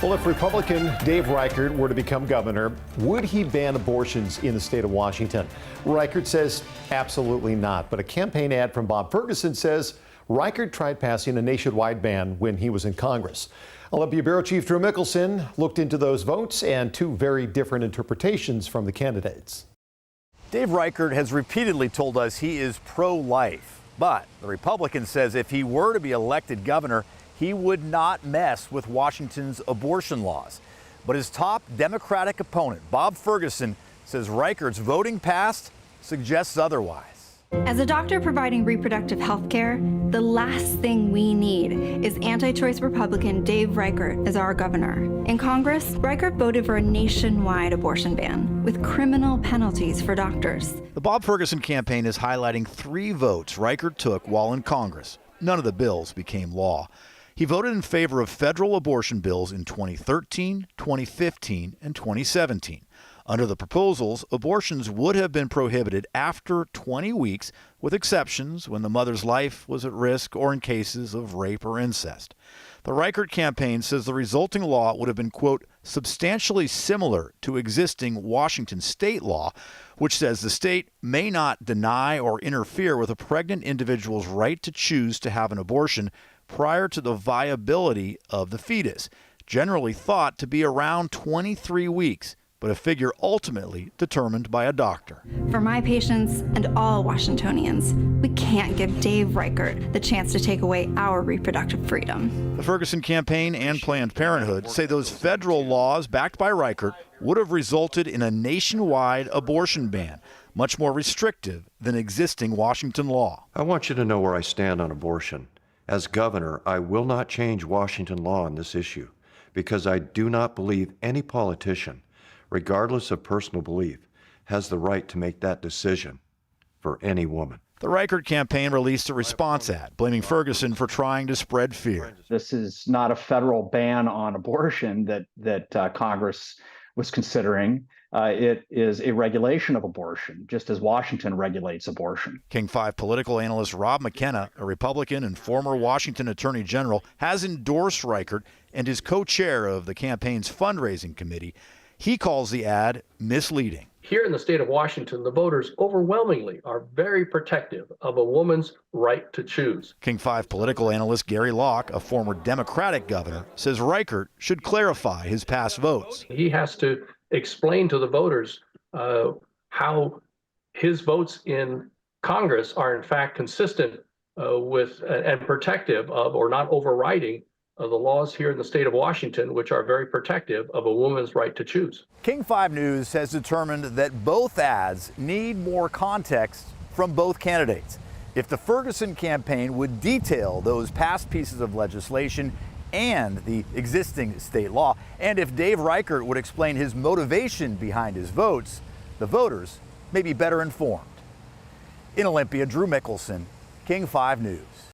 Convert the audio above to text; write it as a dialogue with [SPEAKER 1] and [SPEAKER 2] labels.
[SPEAKER 1] Well, if Republican Dave Reichert were to become governor, would he ban abortions in the state of Washington? Reichert says absolutely not. But a campaign ad from Bob Ferguson says Reichert tried passing a nationwide ban when he was in Congress. Olympia Bureau Chief Drew Mickelson looked into those votes and two very different interpretations from the candidates.
[SPEAKER 2] Dave Reichert has repeatedly told us he is pro-life, but the Republican says if he were to be elected governor, he would not mess with Washington's abortion laws. But his top Democratic opponent, Bob Ferguson, says Reichert's voting past suggests otherwise.
[SPEAKER 3] As a doctor providing reproductive health care, the last thing we need is anti-choice Republican Dave Reichert as our governor. In Congress, Reichert voted for a nationwide abortion ban with criminal penalties for doctors.
[SPEAKER 2] The Bob Ferguson campaign is highlighting 3 votes Reichert took while in Congress. None of the bills became law. He voted in favor of federal abortion bills in 2013, 2015, and 2017. Under the proposals, abortions would have been prohibited after 20 weeks, with exceptions when the mother's life was at risk or in cases of rape or incest. The Reichert campaign says the resulting law would have been, quote, substantially similar to existing Washington state law, which says the state may not deny or interfere with a pregnant individual's right to choose to have an abortion prior to the viability of the fetus, generally thought to be around 23 weeks. But a figure ultimately determined by a doctor.
[SPEAKER 3] For my patients and all Washingtonians, we can't give Dave Reichert the chance to take away our reproductive freedom.
[SPEAKER 2] The Ferguson campaign and Planned Parenthood say those federal laws backed by Reichert would have resulted in a nationwide abortion ban, much more restrictive than existing Washington law.
[SPEAKER 4] I want you to know where I stand on abortion. As governor, I will not change Washington law on this issue because I do not believe any politician, regardless of personal belief, has the right to make that decision for any woman.
[SPEAKER 2] The Reichert campaign released a response ad blaming Ferguson for trying to spread fear.
[SPEAKER 5] This is not a federal ban on abortion that Congress was considering. It is a regulation of abortion, just as Washington regulates abortion.
[SPEAKER 2] King 5 political analyst Rob McKenna, a Republican and former Washington Attorney General, has endorsed Reichert and is co-chair of the campaign's fundraising committee. He calls the ad misleading.
[SPEAKER 6] Here in the state of Washington, the voters overwhelmingly are very protective of a woman's right to choose.
[SPEAKER 2] King 5 political analyst Gary Locke, a former Democratic governor, says Reichert should clarify his past votes.
[SPEAKER 6] He has to explain to the voters how his votes in Congress are in fact consistent with and protective of, or not overriding, the laws here in the state of Washington, which are very protective of a woman's right to choose.
[SPEAKER 2] King 5 News has determined that both ads need more context from both candidates. If the Ferguson campaign would detail those past pieces of legislation and the existing state law, and if Dave Reichert would explain his motivation behind his votes, the voters may be better informed. In Olympia, Drew Mickelson, King 5 News.